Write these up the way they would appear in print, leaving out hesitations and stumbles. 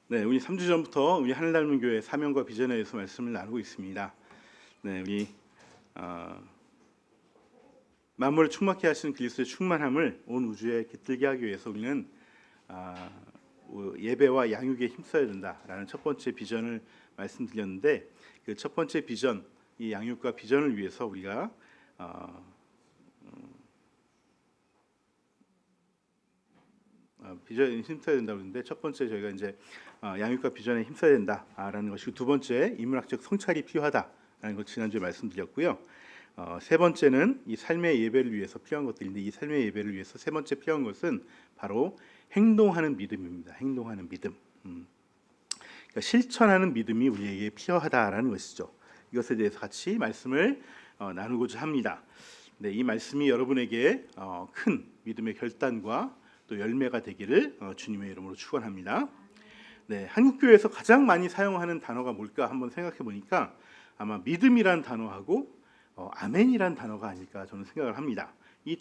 네, 우리 3주 전부터 우리 하늘 닮은 교회 사명과 비전에 대해서 말씀을 나누고 있습니다. 네, 우리 만물을 충만케 하시는 그리스도의 충만함을 온 우주에 깃들게 하기 위해서 우리는 예배와 양육에 힘써야 된다라는 첫 번째 비전을 말씀드렸는데, 그 첫 번째 비전, 이 양육과 비전을 위해서 우리가 비전에 힘써야 된다고 했는데, 첫 번째 저희가 이제 양육과 비전에 힘써야 된다라는 것이고, 두 번째 인문학적 성찰이 필요하다라는 것 지난주에 말씀드렸고요. 세 번째는 이 삶의 예배를 위해서 필요한 것들인데, 이 삶의 예배를 위해서 세 번째 필요한 것은 바로 행동하는 믿음입니다. 행동하는 믿음. 그러니까 실천하는 믿음이 우리에게 필요하다라는 것이죠. 이것에 대해서 같이 말씀을 나누고자 합니다. 네, 이 말씀이 여러분에게 큰 믿음의 결단과 또 열매가 되기를 주님의 이름으로 축원합니다. 네, 한국 교회에서 가장 많이 사용하는 단어가 뭘까 한번 생각해 보니까 아마 믿음이란 단어하고 아멘이란 단어가 아닐까 저는 생각을 합니다. 이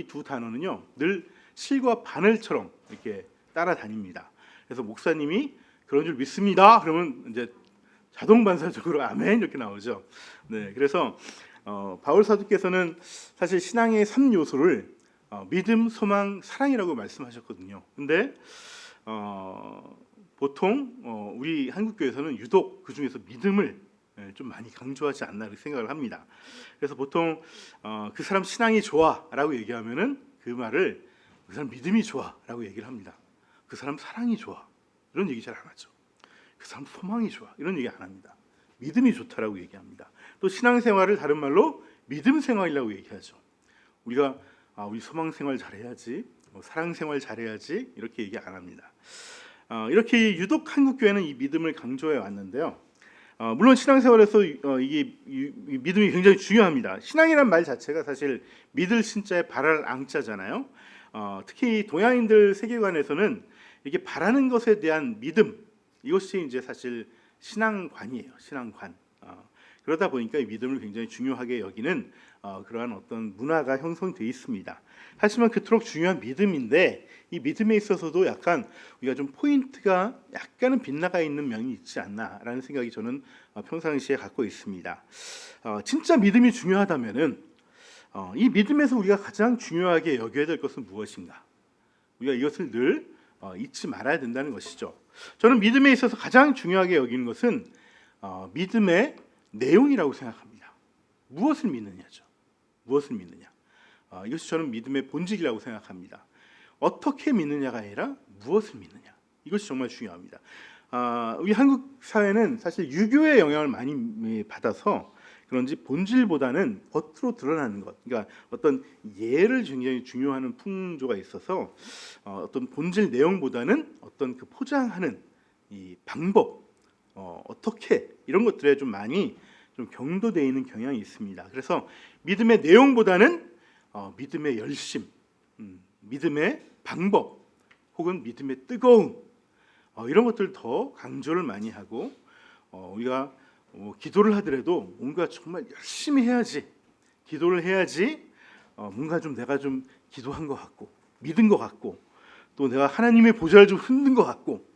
두 단어는요 늘 실과 바늘처럼 이렇게 따라다닙니다. 그래서 목사님이 그런 줄 믿습니다. 그러면 이제 자동 반사적으로 아멘 이렇게 나오죠. 네, 그래서 바울 사도께서는 사실 신앙의 3요소를 믿음, 소망, 사랑이라고 말씀하셨거든요. 근데 보통 우리 한국 교회에서는 유독 그 중에서 믿음을 좀 많이 강조하지 않나 이렇게 생각을 합니다. 그래서 보통 그 사람 신앙이 좋아라고 얘기하면은 그 말을 그 사람 믿음이 좋아라고 얘기를 합니다. 그 사람 사랑이 좋아 이런 얘기 잘 안 하죠. 그 사람 소망이 좋아 이런 얘기 안 합니다. 믿음이 좋다라고 얘기합니다. 또 신앙생활을 다른 말로 믿음 생활이라고 얘기하죠. 우리가 우리 소망 생활 잘해야지, 사랑 생활 잘해야지 이렇게 얘기 안 합니다. 이렇게 유독 한국 교회는 이 믿음을 강조해 왔는데요. 물론 신앙생활에서 이게 믿음이 굉장히 중요합니다. 신앙이란 말 자체가 사실 믿을 신자에 바랄 앙자잖아요. 특히 동양인들 세계관에서는 이게 바라는 것에 대한 믿음, 이것이 이제 사실 신앙관이에요. 신앙관. 그러다 보니까 이 믿음을 굉장히 중요하게 여기는 그러한 어떤 문화가 형성되어 있습니다. 하지만 그토록 중요한 믿음인데 이 믿음에 있어서도 약간 우리가 좀 포인트가 약간은 빗나가 있는 면이 있지 않나라는 생각이 저는 평상시에 갖고 있습니다. 진짜 믿음이 중요하다면은 이 믿음에서 우리가 가장 중요하게 여겨야 될 것은 무엇인가? 우리가 이것을 늘 잊지 말아야 된다는 것이죠. 저는 믿음에 있어서 가장 중요하게 여기는 것은 믿음의 내용이라고 생각합니다. 무엇을 믿느냐죠. 무엇을 믿느냐. 이것이 저는 믿음의 본질이라고 생각합니다. 어떻게 믿느냐가 아니라 무엇을 믿느냐. 이것이 정말 중요합니다. 우리 한국 사회는 사실 유교의 영향을 많이 받아서 그런지 본질보다는 겉으로 드러나는 것, 그러니까 어떤 예를 굉장히 중요하는 풍조가 있어서 어떤 본질 내용보다는 어떤 그 포장하는 이 방법, 어떻게 이런 것들에 좀 많이 좀 경도되어 있는 경향이 있습니다. 그래서 믿음의 내용보다는 믿음의 열심, 믿음의 방법, 혹은 믿음의 뜨거움 이런 것들 더 강조를 많이 하고 우리가 기도를 하더라도 뭔가 정말 열심히 해야지, 기도를 해야지 뭔가 좀 내가 좀 기도한 것 같고 믿은 것 같고 또 내가 하나님의 보좌를 좀 흔든 것 같고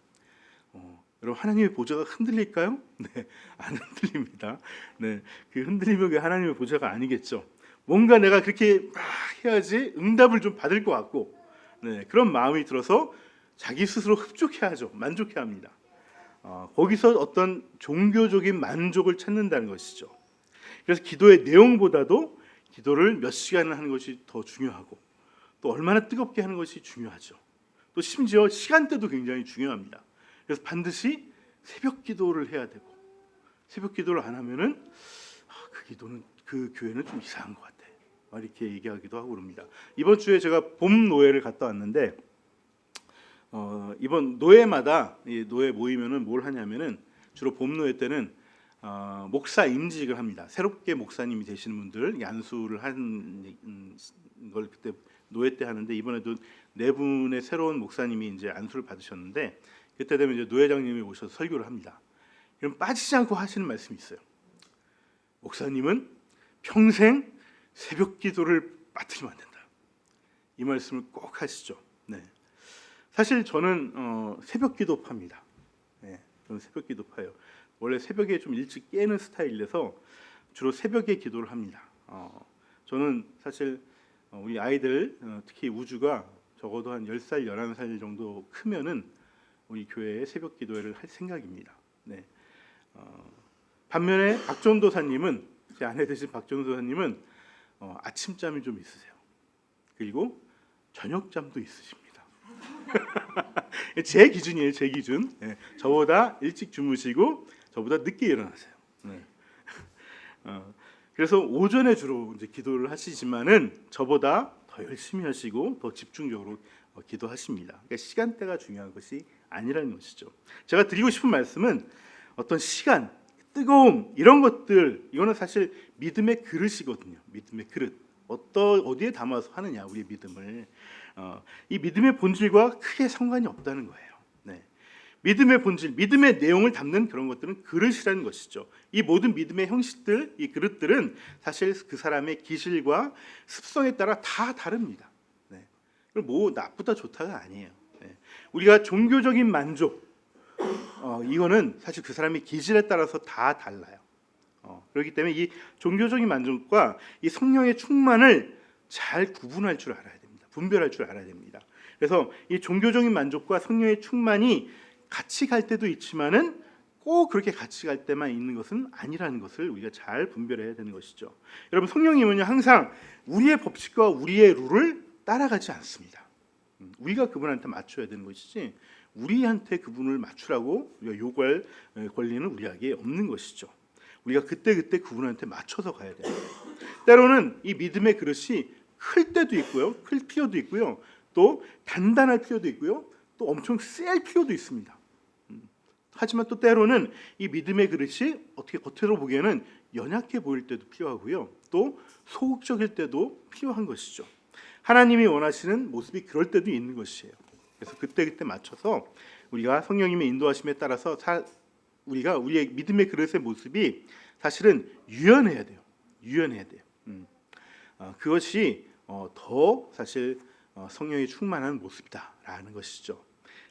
여러분 하나님의 보좌가 흔들릴까요? 네, 안 흔들립니다. 네, 그 흔들리면 그 하나님의 보좌가 아니겠죠. 뭔가 내가 그렇게 막 해야지 응답을 좀 받을 것 같고 그런 마음이 들어서 자기 스스로 흡족해하죠. 만족해합니다. 거기서 어떤 종교적인 만족을 찾는다는 것이죠. 그래서 기도의 내용보다도 기도를 몇 시간을 하는 것이 더 중요하고 또 얼마나 뜨겁게 하는 것이 중요하죠. 또 심지어 시간대도 굉장히 중요합니다. 그래서 반드시 새벽 기도를 해야 되고 새벽 기도를 안 하면은 그 기도는 그 교회는 좀 이상한 것 같아. 이렇게 얘기하기도 하고 그럽니다. 이번 주에 제가 봄 노예를 갔다 왔는데 이번 노예마다 이 노예 모이면은 뭘 하냐면은 주로 봄 노예 때는 목사 임직을 합니다. 새롭게 목사님이 되시는 분들 안수를 하는 걸 그때 노예 때 하는데 이번에도 네 분의 새로운 목사님이 이제 안수를 받으셨는데 그때 되면 이제 노회장님이 오셔서 설교를 합니다. 그럼 빠지지 않고 하시는 말씀이 있어요. 목사님은 평생 새벽 기도를 빠뜨리면 안 된다. 이 말씀을 꼭 하시죠. 네. 사실 저는 새벽 기도파입니다. 저는 새벽 기도파예요. 원래 새벽에 좀 일찍 깨는 스타일이라서 주로 새벽에 기도를 합니다. 저는 사실 우리 아이들 특히 우주가 적어도 한 10살, 11살 정도 크면은 우리 교회에 새벽 기도회를 할 생각입니다. 네. 반면에 박전도사님은 제 아내 되신 박전도사님은 아침잠이 좀 있으세요. 그리고 저녁잠도 있으십니다. 제 기준이에요, 제 기준. 네. 저보다 일찍 주무시고 저보다 늦게 일어나세요. 네. 그래서 오전에 주로 이제 기도를 하시지만은 저보다 더 열심히 하시고 더 집중적으로 기도하십니다. 그러니까 시간대가 중요한 것이 아니라는 것이죠. 제가 드리고 싶은 말씀은 어떤 시간, 뜨거움 이런 것들 이거는 사실 믿음의 그릇이거든요. 믿음의 그릇. 어디에 담아서 하느냐 우리의 믿음을 이 믿음의 본질과 크게 상관이 없다는 거예요. 네. 믿음의 본질, 믿음의 내용을 담는 그런 것들은 그릇이라는 것이죠. 이 모든 믿음의 형식들, 이 그릇들은 사실 그 사람의 기질과 습성에 따라 다 다릅니다. 네. 뭐 나쁘다 좋다가 아니에요. 네. 우리가 종교적인 만족, 이거는 사실 그 사람의 기질에 따라서 다 달라요. 그렇기 때문에 이 종교적인 만족과 이 성령의 충만을 잘 구분할 줄 알아야 됩니다. 분별할 줄 알아야 됩니다. 그래서 이 종교적인 만족과 성령의 충만이 같이 갈 때도 있지만은 꼭 그렇게 같이 갈 때만 있는 것은 아니라는 것을 우리가 잘 분별해야 되는 것이죠. 여러분 성령님은요 항상 우리의 법칙과 우리의 룰을 따라가지 않습니다. 우리가 그분한테 맞춰야 되는 것이지 우리한테 그분을 맞추라고 우리가 요구할 권리는 우리에게 없는 것이죠. 우리가 그때그때 그분한테 맞춰서 가야 돼요. 때로는 이 믿음의 그릇이 클 때도 있고요, 클 필요도 있고요, 또 단단할 필요도 있고요, 또 엄청 셀 필요도 있습니다. 하지만 또 때로는 이 믿음의 그릇이 어떻게 겉으로 보기에는 연약해 보일 때도 필요하고요, 또 소극적일 때도 필요한 것이죠. 하나님이 원하시는 모습이 그럴 때도 있는 것이에요. 그래서 그때 맞춰서 우리가 성령님의 인도하심에 따라서 우리가 우리의 믿음의 그릇의 모습이 사실은 유연해야 돼요. 유연해야 돼요. 그것이 더 사실 성령이 충만한 모습이다라는 것이죠.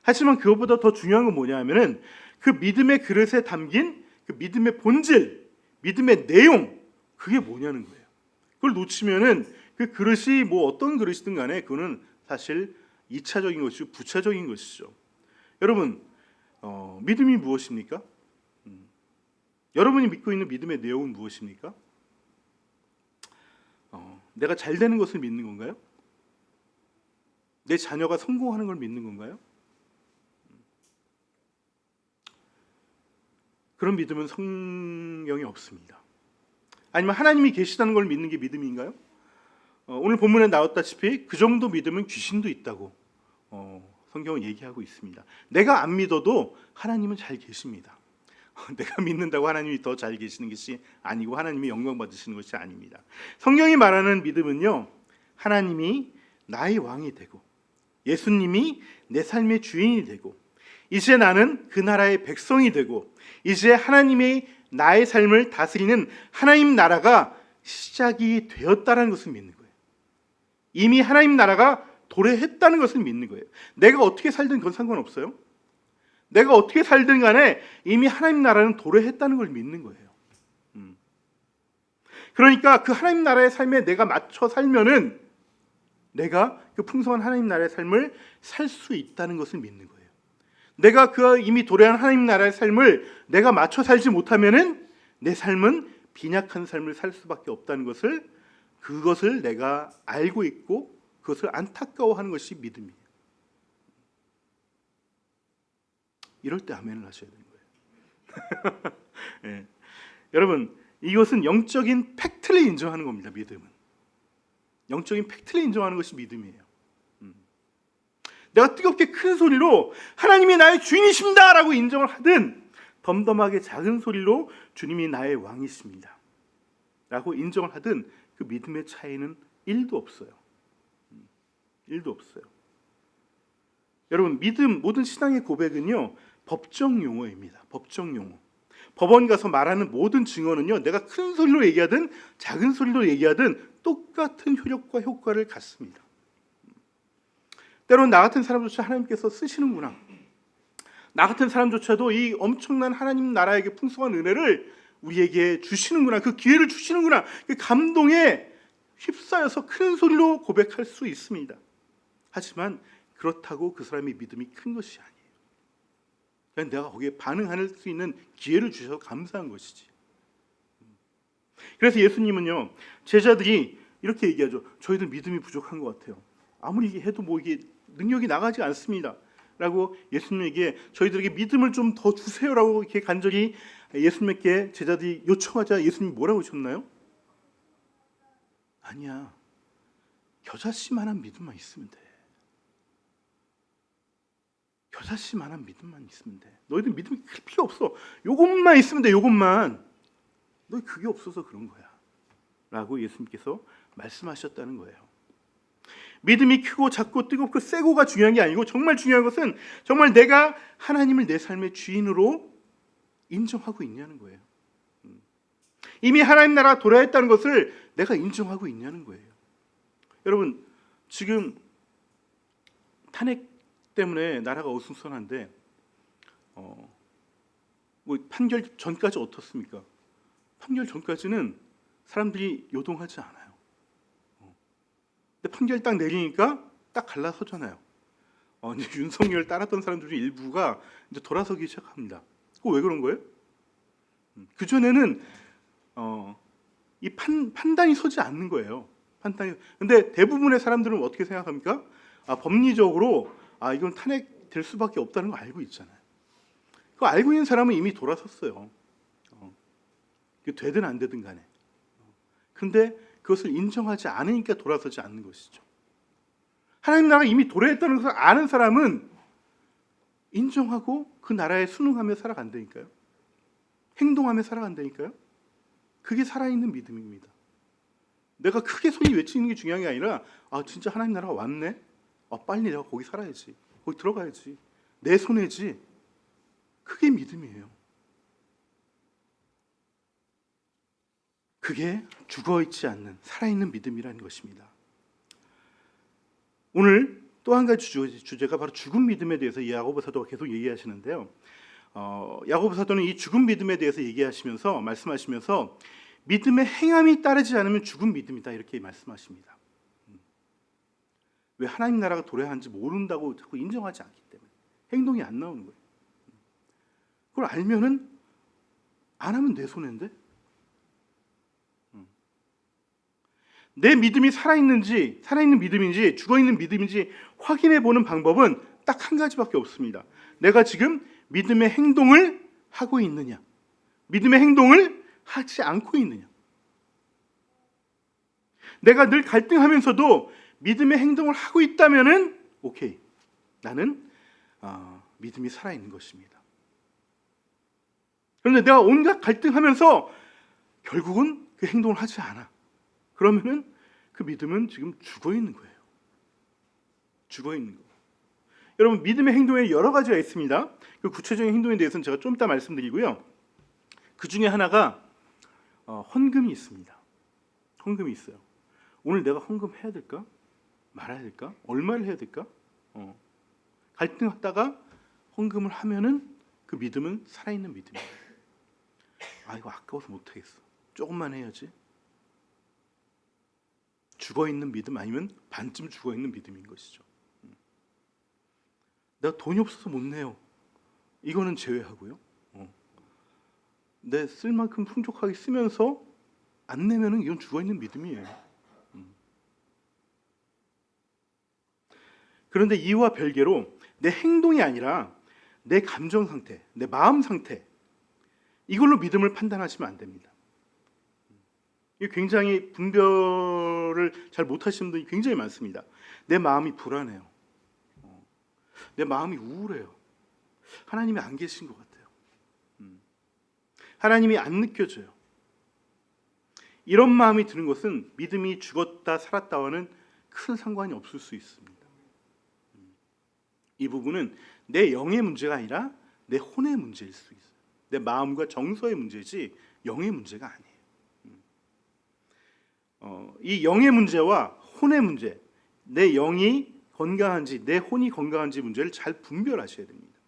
하지만 그것보다 더 중요한 건 뭐냐면은 그 믿음의 그릇에 담긴 그 믿음의 본질, 믿음의 내용 그게 뭐냐는 거예요. 그걸 놓치면은 그 그릇이 뭐 어떤 그릇이든 간에 그거는 사실 2차적인 것이고 부차적인 것이죠. 여러분 믿음이 무엇입니까? 여러분이 믿고 있는 믿음의 내용은 무엇입니까? 내가 잘 되는 것을 믿는 건가요? 내 자녀가 성공하는 걸 믿는 건가요? 그런 믿음은 성령이 없습니다. 아니면 하나님이 계시다는 걸 믿는 게 믿음인가요? 오늘 본문에 나왔다시피 그 정도 믿음은 귀신도 있다고 성경은 얘기하고 있습니다. 내가 안 믿어도 하나님은 잘 계십니다. 내가 믿는다고 하나님이 더 잘 계시는 것이 아니고 하나님이 영광 받으시는 것이 아닙니다. 성경이 말하는 믿음은요, 하나님이 나의 왕이 되고 예수님이 내 삶의 주인이 되고 이제 나는 그 나라의 백성이 되고 이제 하나님이 나의 삶을 다스리는 하나님 나라가 시작이 되었다는 것을 믿는 거예요. 이미 하나님 나라가 도래했다는 것을 믿는 거예요. 내가 어떻게 살든 그건 상관없어요. 내가 어떻게 살든 간에 이미 하나님 나라는 도래했다는 걸 믿는 거예요. 그러니까 그 하나님 나라의 삶에 내가 맞춰 살면은 내가 그 풍성한 하나님 나라의 삶을 살 수 있다는 것을 믿는 거예요. 내가 그 이미 도래한 하나님 나라의 삶을 내가 맞춰 살지 못하면은 내 삶은 빈약한 삶을 살 수밖에 없다는 것을 그것을 내가 알고 있고 그것을 안타까워하는 것이 믿음이에요. 이럴 때 아멘을 하셔야 되는 거예요. 네. 여러분 이것은 영적인 팩트를 인정하는 겁니다. 믿음은 영적인 팩트를 인정하는 것이 믿음이에요. 내가 뜨겁게 큰 소리로 하나님이 나의 주인이십니다 라고 인정을 하든 덤덤하게 작은 소리로 주님이 나의 왕이십니다 라고 인정을 하든 그 믿음의 차이는 1도 없어요. 1도 없어요. 여러분 믿음 모든 신앙의 고백은요 법정 용어입니다. 법정 용어. 법원 가서 말하는 모든 증언은요 내가 큰 소리로 얘기하든 작은 소리로 얘기하든 똑같은 효력과 효과를 갖습니다. 때로는 나 같은 사람조차 하나님께서 쓰시는구나. 나 같은 사람조차도 이 엄청난 하나님 나라에게 풍성한 은혜를 우리에게 주시는구나, 그 기회를 주시는구나, 그 감동에 휩싸여서 큰 소리로 고백할 수 있습니다. 하지만 그렇다고 그 사람의 믿음이 큰 것이 아니에요. 그냥 내가 거기에 반응할 수 있는 기회를 주셔서 감사한 것이지. 그래서 예수님은요, 제자들이 이렇게 얘기하죠. 저희들 믿음이 부족한 것 같아요. 아무리 해도 뭐 이게 능력이 나가지 않습니다. 라고 예수님에게 저희들에게 믿음을 좀 더 주세요라고 이렇게 간절히 예수님께 제자들이 요청하자 예수님이 뭐라고 하셨나요? 아니야. 겨자씨만한 믿음만 있으면 돼. 겨자씨만한 믿음만 있으면 돼. 너희들 믿음이 클 필요 없어. 요것만 있으면 돼. 요것만. 너희 그게 없어서 그런 거야. 라고 예수님께서 말씀하셨다는 거예요. 믿음이 크고 작고 뜨겁고 세고가 중요한 게 아니고 정말 중요한 것은 정말 내가 하나님을 내 삶의 주인으로 인정하고 있냐는 거예요. 이미 하나님 나라가 도래했다는 것을 내가 인정하고 있냐는 거예요. 여러분, 지금 탄핵 때문에 나라가 어수선한데 뭐 판결 전까지 어떻습니까? 판결 전까지는 사람들이 요동하지 않아요. 근데 판결 딱 내리니까 딱 갈라서잖아요. 이제 윤석열 따랐던 사람들 중 일부가 이제 돌아서기 시작합니다. 그거 왜 그런 거예요? 그 전에는 이 판단이 서지 않는 거예요. 판단이. 근데 대부분의 사람들은 어떻게 생각합니까? 법리적으로 이건 탄핵 될 수밖에 없다는 거 알고 있잖아요. 그거 알고 있는 사람은 이미 돌아섰어요. 되든 안 되든 간에. 근데 그것을 인정하지 않으니까 돌아서지 않는 것이죠. 하나님 나라가 이미 도래했다는 것을 아는 사람은 인정하고 그 나라에 순응하며 살아간다니까요. 행동하며 살아간다니까요. 그게 살아있는 믿음입니다. 내가 크게 소리 외치는 게 중요한 게 아니라 진짜 하나님 나라가 왔네. 빨리 내가 거기 살아야지. 거기 들어가야지. 내 손해지. 그게 믿음이에요. 그게 죽어있지 않는 살아있는 믿음이라는 것입니다. 오늘 또 한 가지 주제가 바로 죽은 믿음에 대해서 야고보 사도가 계속 얘기하시는데요. 야고보 사도는 이 죽은 믿음에 대해서 얘기하시면서 말씀하시면서 믿음의 행함이 따르지 않으면 죽은 믿음이다 이렇게 말씀하십니다. 왜 하나님 나라가 도래한지 모른다고 자꾸 인정하지 않기 때문에 행동이 안 나오는 거예요. 그걸 알면은 안 하면 내 손해인데 내 믿음이 살아있는지 살아있는 믿음인지 죽어있는 믿음인지 확인해 보는 방법은 딱 한 가지밖에 없습니다. 내가 지금 믿음의 행동을 하고 있느냐, 믿음의 행동을 하지 않고 있느냐. 내가 늘 갈등하면서도 믿음의 행동을 하고 있다면은 오케이, 나는 믿음이 살아있는 것입니다. 그런데 내가 온갖 갈등하면서 결국은 그 행동을 하지 않아. 그러면은 그 믿음은 지금 죽어 있는 거예요. 죽어 있는 거. 여러분, 믿음의 행동에 여러 가지가 있습니다. 그 구체적인 행동에 대해서는 제가 좀 이따 말씀드리고요. 그 중에 하나가 헌금이 있습니다. 헌금이 있어요. 오늘 내가 헌금해야 될까? 말아야 될까? 얼마를 해야 될까? 갈등하다가 헌금을 하면은 그 믿음은 살아있는 믿음이에요. 이거 아까워서 못하겠어. 조금만 해야지. 죽어있는 믿음 아니면 반쯤 죽어있는 믿음인 것이죠. 내가 돈이 없어서 못 내요. 이거는 제외하고요. 내 쓸 만큼 풍족하게 쓰면서 안 내면은 이건 죽어있는 믿음이에요. 그런데 이와 별개로 내 행동이 아니라 내 감정 상태, 내 마음 상태, 이걸로 믿음을 판단하시면 안 됩니다. 이게 굉장히 분별을 잘 못하시는 분들이 굉장히 많습니다. 내 마음이 불안해요. 내 마음이 우울해요. 하나님이 안 계신 것 같아요. 하나님이 안 느껴져요. 이런 마음이 드는 것은 믿음이 죽었다 살았다와는 큰 상관이 없을 수 있습니다. 이 부분은 내 영의 문제가 아니라 내 혼의 문제일 수 있어요. 내 마음과 정서의 문제지 영의 문제가 아니에요. 이 영의 문제와 혼의 문제, 내 영이 건강한지 내 혼이 건강한지 문제를 잘 분별하셔야 됩니다.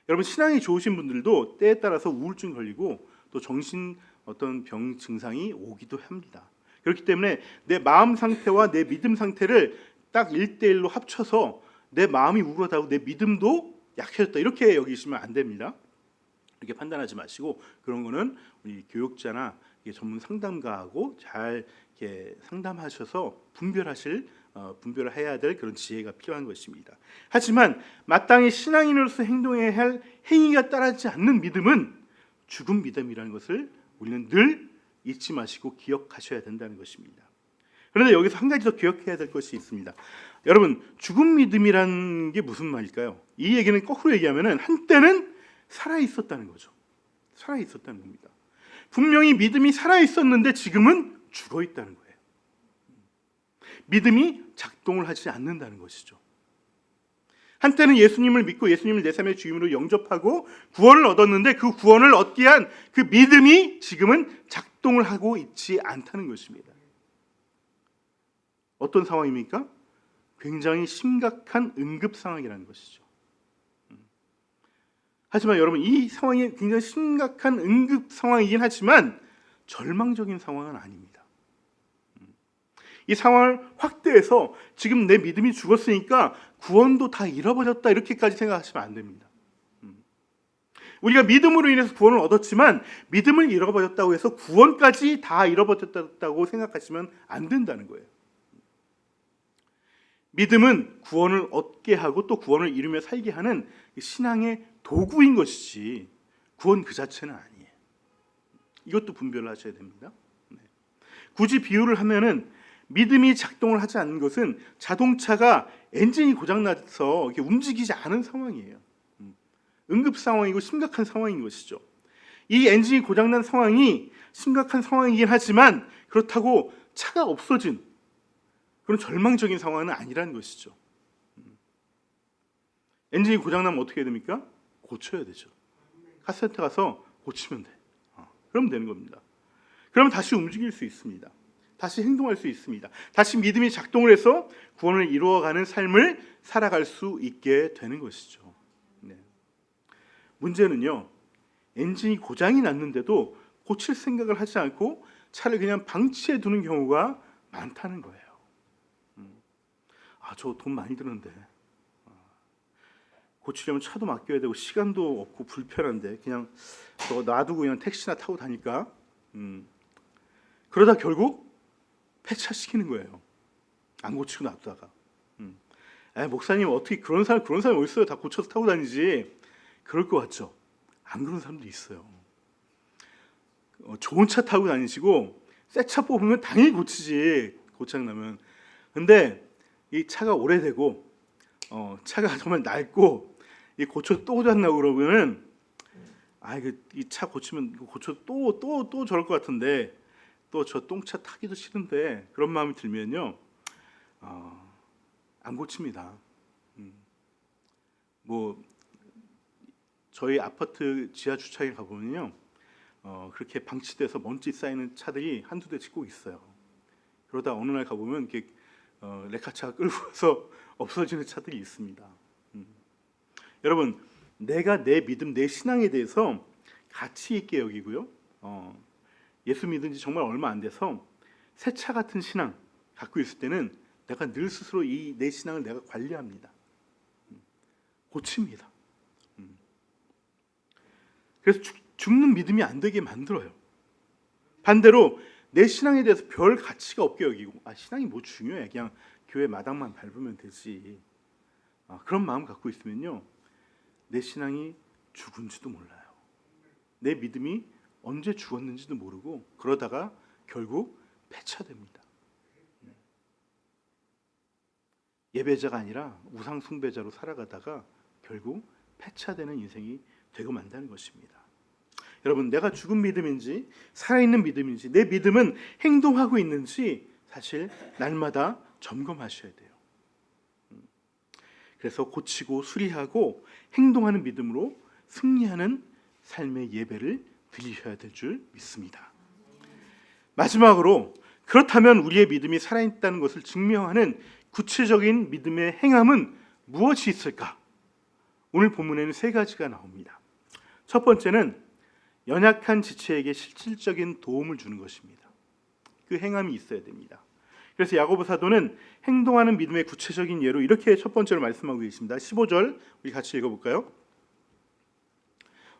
여러분 신앙이 좋으신 분들도 때에 따라서 우울증 걸리고 또 정신 어떤 병 증상이 오기도 합니다. 그렇기 때문에 내 마음 상태와 내 믿음 상태를 딱 1대1로 합쳐서 내 마음이 우울하다고 내 믿음도 약해졌다 이렇게 여기시면 안 됩니다. 이렇게 판단하지 마시고 그런 거는 우리 교육자나 전문 상담가하고 잘 이렇게 상담하셔서 분별을 해야 될 그런 지혜가 필요한 것입니다. 하지만 마땅히 신앙인으로서 행동해야 할 행위가 따르지 않는 믿음은 죽은 믿음이라는 것을 우리는 늘 잊지 마시고 기억하셔야 된다는 것입니다. 그런데 여기서 한 가지 더 기억해야 될 것이 있습니다. 여러분, 죽은 믿음이라는 게 무슨 말일까요? 이 얘기는 거꾸로 얘기하면 한때는 살아 있었다는 거죠. 살아 있었다는 겁니다. 분명히 믿음이 살아 있었는데 지금은 죽어 있다는 거예요. 믿음이 작동을 하지 않는다는 것이죠. 한때는 예수님을 믿고 예수님을 내 삶의 주임으로 영접하고 구원을 얻었는데 그 구원을 얻기 위한 그 믿음이 지금은 작동을 하고 있지 않다는 것입니다. 어떤 상황입니까? 굉장히 심각한 응급 상황이라는 것이죠. 하지만 여러분, 이 상황이 굉장히 심각한 응급 상황이긴 하지만 절망적인 상황은 아닙니다. 이 상황을 확대해서 지금 내 믿음이 죽었으니까 구원도 다 잃어버렸다 이렇게까지 생각하시면 안 됩니다. 우리가 믿음으로 인해서 구원을 얻었지만 믿음을 잃어버렸다고 해서 구원까지 다 잃어버렸다고 생각하시면 안 된다는 거예요. 믿음은 구원을 얻게 하고 또 구원을 이루며 살게 하는 신앙의 도구인 것이지 구원 그 자체는 아니에요. 이것도 분별을 하셔야 됩니다. 굳이 비유를 하면은 믿음이 작동을 하지 않는 것은 자동차가 엔진이 고장나서 이렇게 움직이지 않은 상황이에요. 응급 상황이고 심각한 상황인 것이죠. 이 엔진이 고장난 상황이 심각한 상황이긴 하지만 그렇다고 차가 없어진 그런 절망적인 상황은 아니라는 것이죠. 엔진이 고장나면 어떻게 해야 됩니까? 고쳐야 되죠. 카센터 가서 고치면 돼. 그러면 되는 겁니다. 그러면 다시 움직일 수 있습니다. 다시 행동할 수 있습니다. 다시 믿음이 작동을 해서 구원을 이루어가는 삶을 살아갈 수 있게 되는 것이죠. 네. 문제는요, 엔진이 고장이 났는데도 고칠 생각을 하지 않고 차를 그냥 방치해 두는 경우가 많다는 거예요. 저 돈 많이 드는데 고치려면 차도 맡겨야 되고 시간도 없고 불편한데 그냥 저거 놔두고 그냥 택시나 타고 다닐까? 그러다 결국 폐차시키는 거예요. 안 고치고 놔두다가. 목사님 어떻게 그런 사람이 어디 있어요? 다 고쳐서 타고 다니지. 그럴 것 같죠? 안 그런 사람도 있어요. 좋은 차 타고 다니시고 새 차 뽑으면 당연히 고치지. 고장 나면. 근데 이 차가 오래되고 차가 정말 낡고 이 고쳐 또 고장나고 그러면은 이 차 고치면 고쳐 또 저럴 것 같은데 또 저 똥차 타기도 싫은데 그런 마음이 들면요 안 고칩니다. 뭐 저희 아파트 지하 주차장에 가보면요 그렇게 방치돼서 먼지 쌓이는 차들이 한두 대씩 꼭 있어요. 그러다 어느 날 가보면 이렇게 레카차가 끌고 와서 없어지는 차들이 있습니다. 여러분, 내가 내 믿음, 내 신앙에 대해서 가치 있게 여기고요. 예수 믿은 지 정말 얼마 안 돼서 새 차 같은 신앙 갖고 있을 때는 내가 늘 스스로 이 내 신앙을 내가 관리합니다. 고칩니다. 그래서 죽는 믿음이 안 되게 만들어요. 반대로 내 신앙에 대해서 별 가치가 없게 여기고 신앙이 뭐 중요해, 그냥 교회 마당만 밟으면 되지, 그런 마음 갖고 있으면요 내 신앙이 죽은지도 몰라요. 내 믿음이 언제 죽었는지도 모르고 그러다가 결국 폐차됩니다. 예배자가 아니라 우상 숭배자로 살아가다가 결국 폐차되는 인생이 되고 만다는 것입니다. 여러분, 내가 죽은 믿음인지 살아있는 믿음인지 내 믿음은 행동하고 있는지 사실 날마다 점검하셔야 돼요. 그래서 고치고 수리하고 행동하는 믿음으로 승리하는 삶의 예배를 드리셔야 될 줄 믿습니다. 마지막으로 그렇다면 우리의 믿음이 살아있다는 것을 증명하는 구체적인 믿음의 행함은 무엇이 있을까? 오늘 본문에는 세 가지가 나옵니다. 첫 번째는 연약한 지체에게 실질적인 도움을 주는 것입니다. 그 행함이 있어야 됩니다. 그래서 야고보 사도는 행동하는 믿음의 구체적인 예로 이렇게 첫 번째로 말씀하고 계십니다. 15절 우리 같이 읽어볼까요?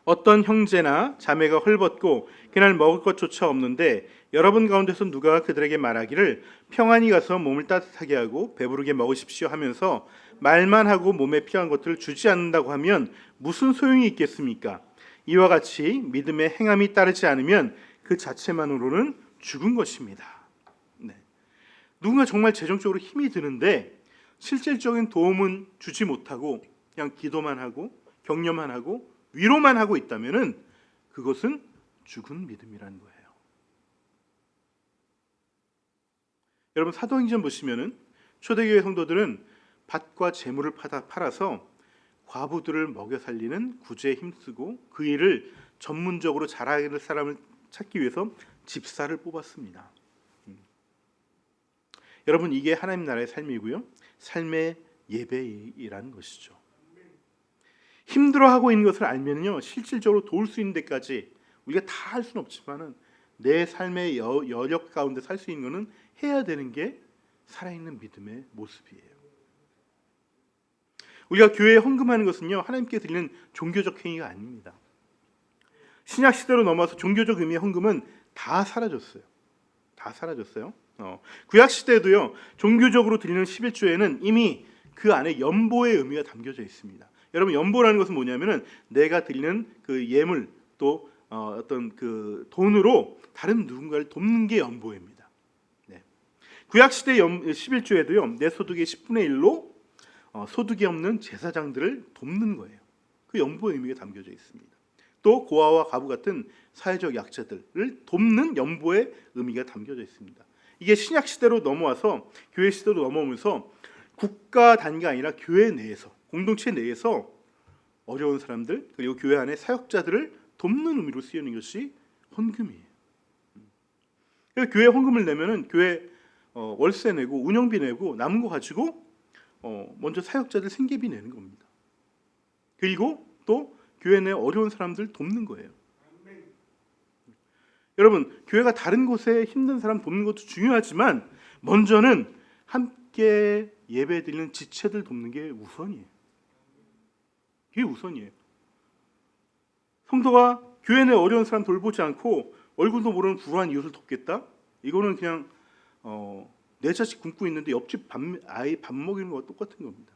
어떤 형제나 자매가 헐벗고 그날 먹을 것조차 없는데 여러분 가운데서 누가 그들에게 말하기를 평안히 가서 몸을 따뜻하게 하고 배부르게 먹으십시오 하면서 말만 하고 몸에 필요한 것들을 주지 않는다고 하면 무슨 소용이 있겠습니까? 이와 같이 믿음의 행함이 따르지 않으면 그 자체만으로는 죽은 것입니다. 네. 누군가 정말 재정적으로 힘이 드는데 실질적인 도움은 주지 못하고 그냥 기도만 하고 격려만 하고 위로만 하고 있다면은 그것은 죽은 믿음이라는 거예요. 여러분 사도행전 보시면은 초대교회 성도들은 밭과 재물을 팔아서 과부들을 먹여 살리는 구제에 힘쓰고 그 일을 전문적으로 잘하는 사람을 찾기 위해서 집사를 뽑았습니다. 여러분 이게 하나님 나라의 삶이고요. 삶의 예배이라는 것이죠. 힘들어하고 있는 것을 알면요 실질적으로 도울 수 있는 데까지 우리가 다 할 수는 없지만은 내 삶의 여력 가운데 살 수 있는 것은 해야 되는 게 살아있는 믿음의 모습이에요. 우리가 교회에 헌금하는 것은요 하나님께 드리는 종교적 행위가 아닙니다. 신약 시대로 넘어와서 종교적 의미의 헌금은 다 사라졌어요. 다 사라졌어요. 구약 시대에도요 종교적으로 드리는 11조에는 이미 그 안에 연보의 의미가 담겨져 있습니다. 여러분 연보라는 것은 뭐냐면은 내가 드리는 그 예물 또 어떤 그 돈으로 다른 누군가를 돕는 게 연보입니다. 네. 구약 시대 11조에도요 내 소득의 10분의 1로 소득이 없는 제사장들을 돕는 거예요. 그 연보의 의미가 담겨져 있습니다. 또 고아와 과부 같은 사회적 약자들을 돕는 연보의 의미가 담겨져 있습니다. 이게 신약 시대로 넘어와서 교회 시대로 넘어오면서 국가 단위가 아니라 교회 내에서 공동체 내에서 어려운 사람들 그리고 교회 안에 사역자들을 돕는 의미로 쓰이는 것이 헌금이에요. 그래서 교회 헌금을 내면은 교회 월세 내고 운영비 내고 남은 거 가지고 먼저 사역자들 생계비 내는 겁니다. 그리고 또 교회 내 어려운 사람들 돕는 거예요. 여러분 교회가 다른 곳에 힘든 사람 돕는 것도 중요하지만 먼저는 함께 예배드리는 지체들 돕는 게 우선이에요. 그게 우선이에요. 성도가 교회 내 어려운 사람 돌보지 않고 얼굴도 모르는 불우한 이웃을 돕겠다? 이거는 그냥 내 자식 굶고 있는데 옆집 아이 밥 먹이는 거와 똑같은 겁니다.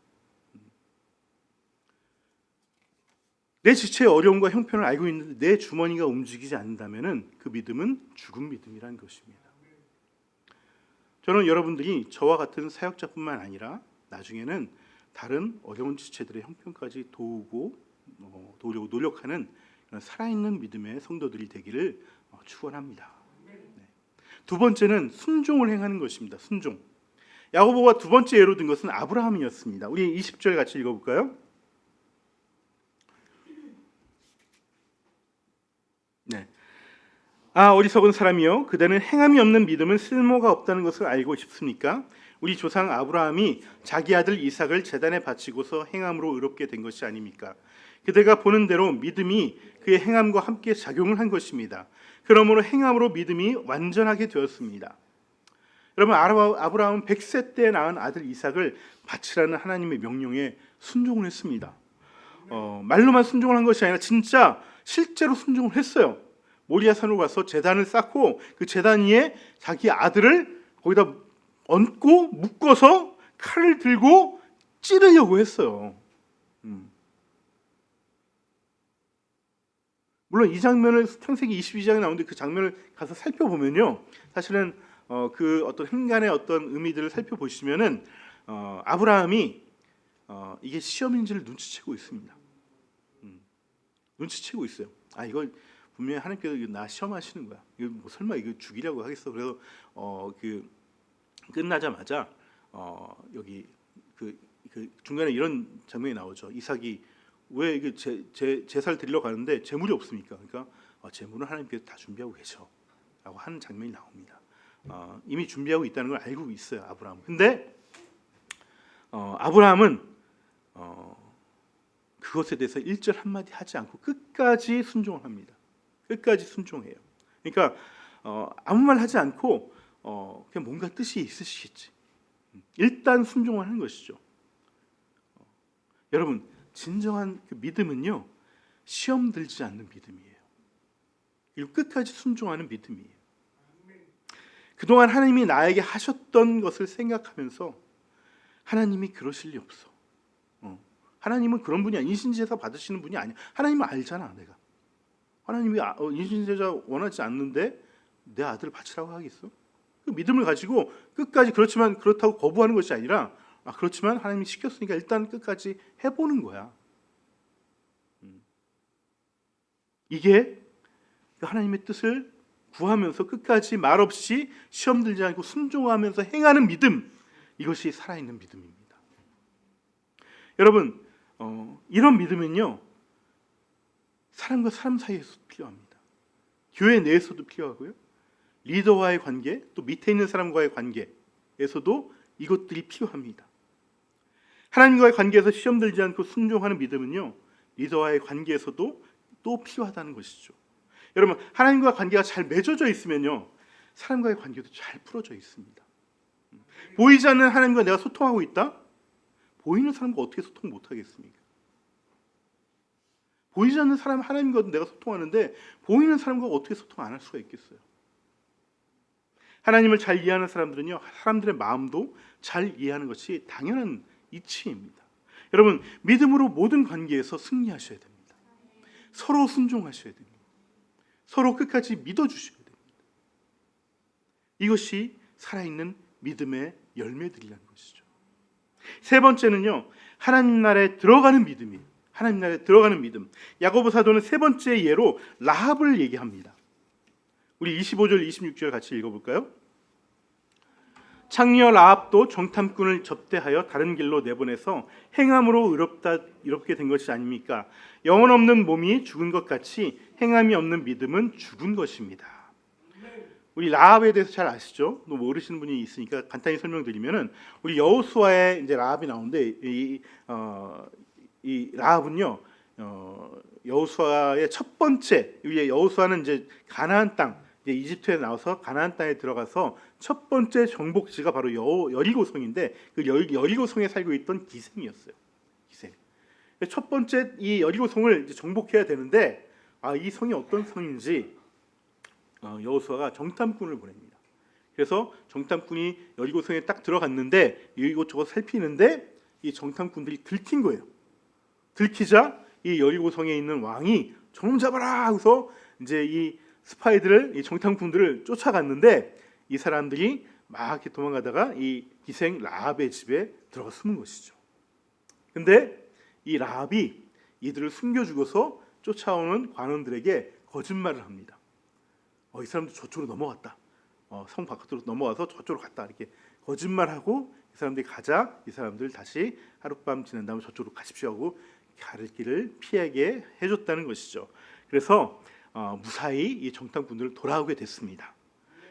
내 지체의 어려움과 형편을 알고 있는데 내 주머니가 움직이지 않는다면 그 믿음은 죽은 믿음이라는 것입니다. 저는 여러분들이 저와 같은 사역자뿐만 아니라 나중에는 다른 어려운 지체들의 형편까지 도우려고 노력하는 살아있는 믿음의 성도들이 되기를 축원합니다. 네. 두 번째는 순종을 행하는 것입니다. 순종. 야고보가 두 번째 예로 든 것은 아브라함이었습니다. 우리 20절 같이 읽어볼까요? 네. 어리석은 사람이여 그대는 행함이 없는 믿음은 쓸모가 없다는 것을 알고 싶습니까? 우리 조상 아브라함이 자기 아들 이삭을 제단에 바치고서 행함으로 의롭게 된 것이 아닙니까? 그대가 보는 대로 믿음이 그의 행함과 함께 작용을 한 것입니다. 그러므로 행함으로 믿음이 완전하게 되었습니다. 여러분 아브라함은 100세 때 낳은 아들 이삭을 바치라는 하나님의 명령에 순종을 했습니다. 말로만 순종을 한 것이 아니라 진짜 실제로 순종을 했어요. 모리아산으로 가서 제단을 쌓고 그 제단 위에 자기 아들을 거기다 얹고 묶어서 칼을 들고 찌르려고 했어요. 물론 이 장면을 창세기 22장에 나오는데 그 장면을 가서 살펴보면요, 사실은 그 어떤 행간의 어떤 의미들을 살펴보시면은 아브라함이 이게 시험인지를 눈치채고 있습니다. 눈치채고 있어요. 이거 분명히 하나님께서 나 시험하시는 거야. 이거 뭐 설마 이거 죽이려고 하겠어? 그래서 그 끝나자마자 여기 그 중간에 이런 장면이 나오죠. 이삭이 왜 이게 제사를 드리러 가는데 재물이 없습니까? 그러니까 재물은 하나님께서 다 준비하고 계셔라고 하는 장면이 나옵니다. 이미 준비하고 있다는 걸 알고 있어요, 아브라함. 근데 아브라함은 그것에 대해서 1절 한마디 하지 않고 끝까지 순종을 합니다. 끝까지 순종해요. 그러니까 아무 말 하지 않고 그냥 뭔가 뜻이 있으시겠지. 일단 순종을 하는 것이죠. 여러분, 진정한 그 믿음은요, 시험 들지 않는 믿음이에요. 그리고 끝까지 순종하는 믿음이에요. 그동안 하나님이 나에게 하셨던 것을 생각하면서 하나님이 그러실 리 없어. 하나님은 그런 분이 아니야. 인신제사 받으시는 분이 아니야. 하나님은 알잖아, 내가. 하나님이 인신제사 원하지 않는데 내 아들을 바치라고 하겠어? 그 믿음을 가지고 끝까지 그렇지만 그렇다고 거부하는 것이 아니라 그렇지만 하나님이 시켰으니까 일단 끝까지 해보는 거야. 이게 하나님의 뜻을 구하면서 끝까지 말없이 시험 들지 않고 순종하면서 행하는 믿음, 이것이 살아있는 믿음입니다. 여러분, 이런 믿음은요, 사람과 사람 사이에서도 필요합니다. 교회 내에서도 필요하고요, 리더와의 관계, 또 밑에 있는 사람과의 관계에서도 이것들이 필요합니다. 하나님과의 관계에서 시험 들지 않고 순종하는 믿음은요, 리더와의 관계에서도 또 필요하다는 것이죠. 여러분, 하나님과 관계가 잘 맺어져 있으면요, 사람과의 관계도 잘 풀어져 있습니다. 보이지 않는 하나님과 내가 소통하고 있다? 보이는 사람과 어떻게 소통 못하겠습니까? 보이지 않는 사람 하나님과 내가 소통하는데 보이는 사람과 어떻게 소통 안 할 수가 있겠어요? 하나님을 잘 이해하는 사람들은요, 사람들의 마음도 잘 이해하는 것이 당연한 이치입니다. 여러분, 믿음으로 모든 관계에서 승리하셔야 됩니다. 서로 순종하셔야 됩니다. 서로 끝까지 믿어주셔야 됩니다. 이것이 살아있는 믿음의 열매들이라는 것이죠. 세 번째는요, 하나님 나라에 들어가는 믿음이에요. 하나님 나라에 들어가는 믿음. 야고보 사도는 세 번째 예로 라합을 얘기합니다. 우리 25절 26절 같이 읽어볼까요? 창녀 라합도 정탐꾼을 접대하여 다른 길로 내보내서 행함으로 의롭게 된 것이 아닙니까? 영혼 없는 몸이 죽은 것 같이 행함이 없는 믿음은 죽은 것입니다. 우리 라합에 대해서 잘 아시죠? 또 모르시는 분이 있으니까 간단히 설명드리면은, 우리 여호수아에 이제 라합이 나오는데 이 라합은요, 여호수아의 첫 번째, 여호수아는 이제 가나안 땅, 이제 이집트에 나와서 가나안 땅에 들어가서 첫 번째 정복지가 바로 여리고성인데, 그 여리고성에 살고 있던 기생이었어요. 기생. 첫 번째 이 여리고성을 이제 정복해야 되는데, 이 성이 어떤 성인지 여호수아가 정탐꾼을 보냅니다. 그래서 정탐꾼이 여리고성에 딱 들어갔는데 이곳저곳 살피는데 이 정탐꾼들이 들킨 거예요. 들키자 이 여리고성에 있는 왕이 저놈 잡아라 하고서 이제 이 스파이들을, 이 정탐꾼들을 쫓아갔는데, 이 사람들이 막 이렇게 도망가다가 이 기생 라합의 집에 들어가 숨은 것이죠. 근데 이 라합이 이들을 숨겨주고서 쫓아오는 관원들에게 거짓말을 합니다. 이 사람들 저쪽으로 넘어갔다. 성 바깥으로 넘어와서 저쪽으로 갔다. 이렇게 거짓말하고 이 사람들이 가자, 이 사람들 다시 하룻밤 지낸 다음에 저쪽으로 가십시오 하고 갈 길을 피하게 해줬다는 것이죠. 그래서 무사히 이 정탐꾼들을 돌아오게 됐습니다.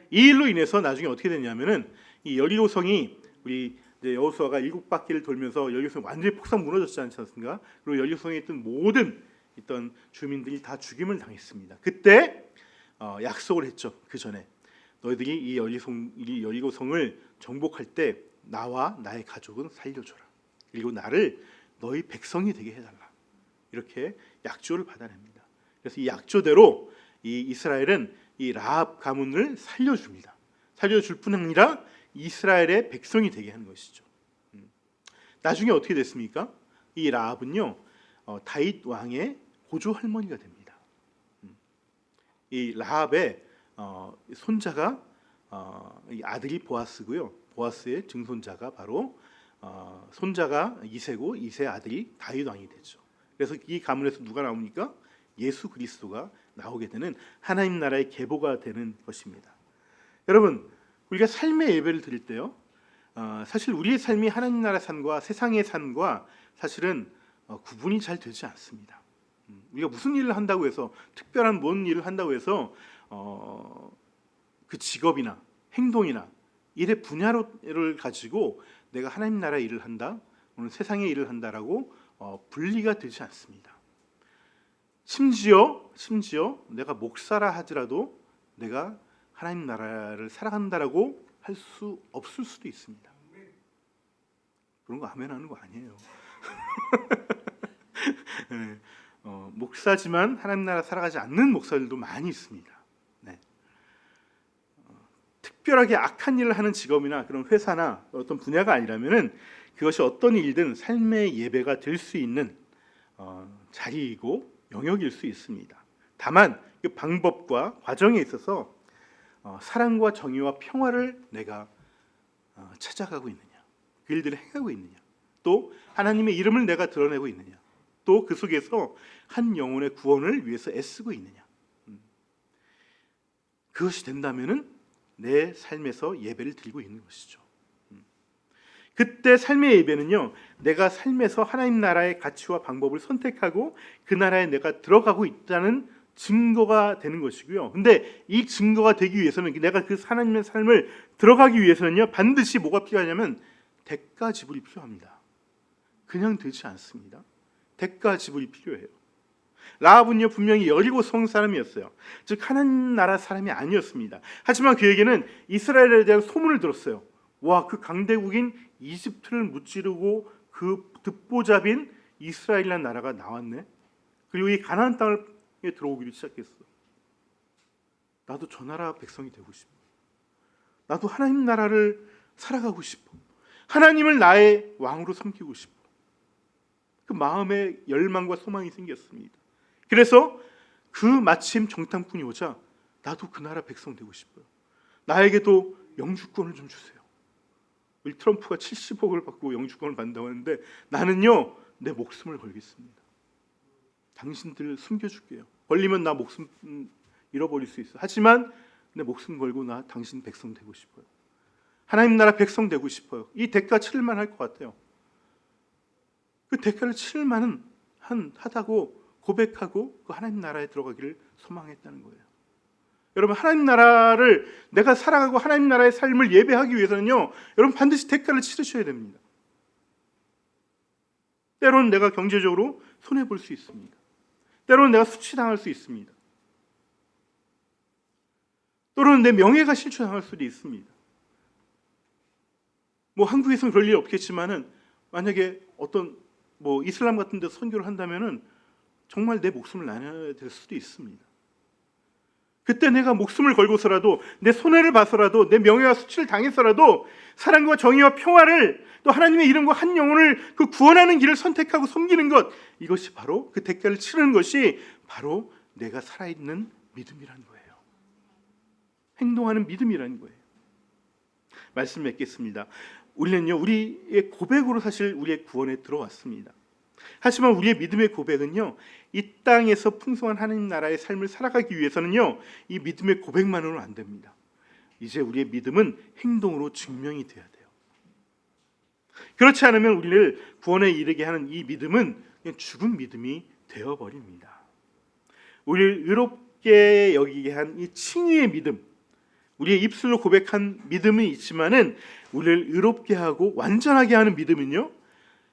이 일로 인해서 나중에 어떻게 됐냐면은, 이 여리고성이, 우리 여호수아가 7바퀴를 돌면서 여리고성이 완전히 폭삭 무너졌지 않습니까? 그리고 여리고성에 있던 모든 주민들이 다 죽임을 당했습니다. 그때 약속을 했죠. 그 전에 너희들이 이 여리고성을 정복할 때 나와 나의 가족은 살려줘라. 그리고 나를 너희 백성이 되게 해달라. 이렇게 약조를 받아냅니다. 그래서 이 약조대로 이 이스라엘은 이 라합 가문을 살려줍니다. 살려줄 뿐 아니라 이스라엘의 백성이 되게 하는 것이죠. 나중에 어떻게 됐습니까? 이 라합은요, 다윗 왕의 고조 할머니가 됩니다. 이 라합의 손자가 이 아들이 보아스고요. 보아스의 증손자가 바로 손자가 이새고, 이새 아들이 다윗 왕이 되죠. 그래서 이 가문에서 누가 나옵니까? 예수 그리스도가 나오게 되는, 하나님 나라의 계보가 되는 것입니다. 여러분, 우리가 삶의 예배를 드릴 때요, 사실 우리의 삶이 하나님 나라 삶과 세상의 삶과 사실은 구분이 잘 되지 않습니다. 우리가 무슨 일을 한다고 해서, 특별한 뭔 일을 한다고 해서 그 직업이나 행동이나 일의 분야를 가지고 내가 하나님 나라 일을 한다, 오늘 세상의 일을 한다라고 분리가 되지 않습니다. 심지어 내가 목사라 하더라도 내가 하나님 나라를 살아간다라고 할 수 없을 수도 있습니다. 그런 거 아멘 하는 거 아니에요. 네, 목사지만 하나님 나라 살아가지 않는 목사들도 많이 있습니다. 네. 특별하게 악한 일을 하는 직업이나 그런 회사나 어떤 분야가 아니라면은 그것이 어떤 일든 삶의 예배가 될 수 있는 자리이고 영역일 수 있습니다. 다만 그 방법과 과정에 있어서 사랑과 정의와 평화를 내가 찾아가고 있느냐, 그 일들을 행하고 있느냐, 또 하나님의 이름을 내가 드러내고 있느냐, 또 그 속에서 한 영혼의 구원을 위해서 애쓰고 있느냐, 그것이 된다면은 내 삶에서 예배를 드리고 있는 것이죠. 그때 삶의 예배는요, 내가 삶에서 하나님 나라의 가치와 방법을 선택하고 그 나라에 내가 들어가고 있다는 증거가 되는 것이고요. 근데 이 증거가 되기 위해서는, 내가 그 하나님의 삶을 들어가기 위해서는요, 반드시 뭐가 필요하냐면 대가 지불이 필요합니다. 그냥 되지 않습니다. 대가 지불이 필요해요. 라합은요, 분명히 여리고 성 사람이었어요. 즉 하나님 나라 사람이 아니었습니다. 하지만 그에게는 이스라엘에 대한 소문을 들었어요. 와, 그 강대국인 이집트를 무찌르고 그 듣보잡인 이스라엘이라는 나라가 나왔네. 그리고 이 가나안 땅에 들어오기를 시작했어. 나도 저 나라 백성이 되고 싶어. 나도 하나님 나라를 살아가고 싶어. 하나님을 나의 왕으로 섬기고 싶어. 그 마음에 열망과 소망이 생겼습니다. 그래서 그 마침 정탐꾼이 오자 나도 그 나라 백성 되고 싶어요. 나에게도 영주권을 좀 주세요. 우리 트럼프가 70억을 받고 영주권을 받는다고 하는데 나는요, 내 목숨을 걸겠습니다. 당신들 숨겨줄게요. 걸리면 나 목숨 잃어버릴 수 있어. 하지만 내 목숨 걸고 나 당신 백성 되고 싶어요. 하나님 나라 백성 되고 싶어요. 이 대가 치를 만할 것 같아요. 그 대가를 치를 만은 하다고 고백하고 그 하나님 나라에 들어가기를 소망했다는 거예요. 여러분, 하나님 나라를 내가 살아가고 하나님 나라의 삶을 예배하기 위해서는요, 여러분 반드시 대가를 치르셔야 됩니다. 때로는 내가 경제적으로 손해볼 수 있습니다. 때로는 내가 수치당할 수 있습니다. 때로는 내 명예가 실추당할 수도 있습니다. 뭐 한국에서는 그럴 일 없겠지만은 만약에 어떤 뭐 이슬람 같은 데 선교를 한다면은 정말 내 목숨을 나눠야 될 수도 있습니다. 그때 내가 목숨을 걸고서라도, 내 손해를 봐서라도, 내 명예와 수치를 당해서라도 사랑과 정의와 평화를, 또 하나님의 이름과 한 영혼을 그 구원하는 길을 선택하고 섬기는 것, 이것이 바로 그 대가를 치르는 것이 바로 내가 살아있는 믿음이라는 거예요. 행동하는 믿음이라는 거예요. 말씀 맺겠습니다. 우리는요, 우리의 고백으로 사실 우리의 구원에 들어왔습니다. 하지만 우리의 믿음의 고백은요, 이 땅에서 풍성한 하나님 나라의 삶을 살아가기 위해서는요, 이 믿음의 고백만으로는 안 됩니다. 이제 우리의 믿음은 행동으로 증명이 돼야 돼요. 그렇지 않으면 우리를 구원에 이르게 하는 이 믿음은 그냥 죽은 믿음이 되어버립니다. 우리를 의롭게 여기게 한 이 칭의의 믿음, 우리의 입술로 고백한 믿음은 있지만은 우리를 의롭게 하고 완전하게 하는 믿음은요,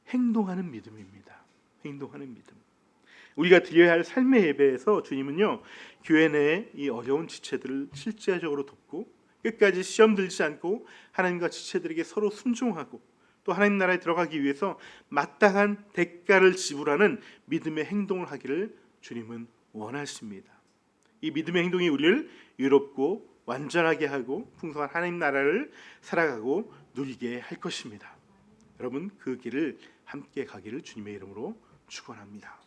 행동하는 믿음입니다. 행동하는 믿음. 우리가 드려야 할 삶의 예배에서 주님은요, 교회 내의 이 어려운 지체들을 실제적으로 돕고 끝까지 시험 들지 않고 하나님과 지체들에게 서로 순종하고 또 하나님 나라에 들어가기 위해서 마땅한 대가를 지불하는 믿음의 행동을 하기를 주님은 원하십니다. 이 믿음의 행동이 우리를 의롭고 완전하게 하고 풍성한 하나님 나라를 살아가고 누리게 할 것입니다. 여러분, 그 길을 함께 가기를 주님의 이름으로 축원합니다.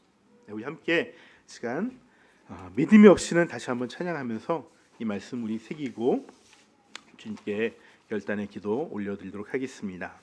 우리 함께 시간 믿음이 없이는 다시 한번 찬양하면서 이 말씀 우리 새기고 주님께 결단의 기도 올려드리도록 하겠습니다.